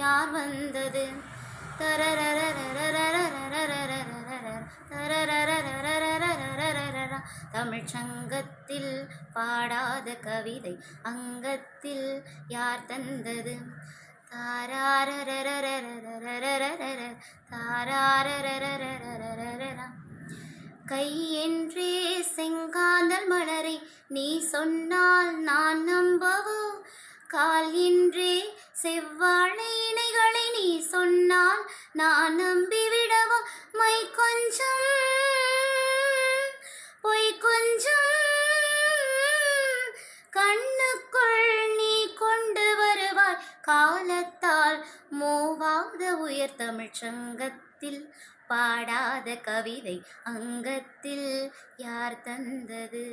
யார் வந்தது? தமிழ்ச் சங்கத்தில் பாடாத கவிதை அங்கத்தில் யார் தந்தது? கை என்றே செங்காந்தல் மலரை நீ சொன்னால் நான் நம்பவோ? கால் என்றே செவ்வாழை இணைகளை நீ சொன்னால் நான் நம்பிவிடவோ? மை கொஞ்சம் பொய் கொஞ்சம் கண்ணுக்குள் நீ கொண்டு வருவாய், காலத்தால் மூவாத உயர் தமிழ்ச் சங்கத்தில் பாடாத கவிதை அங்கத்தில் யார் தந்தது?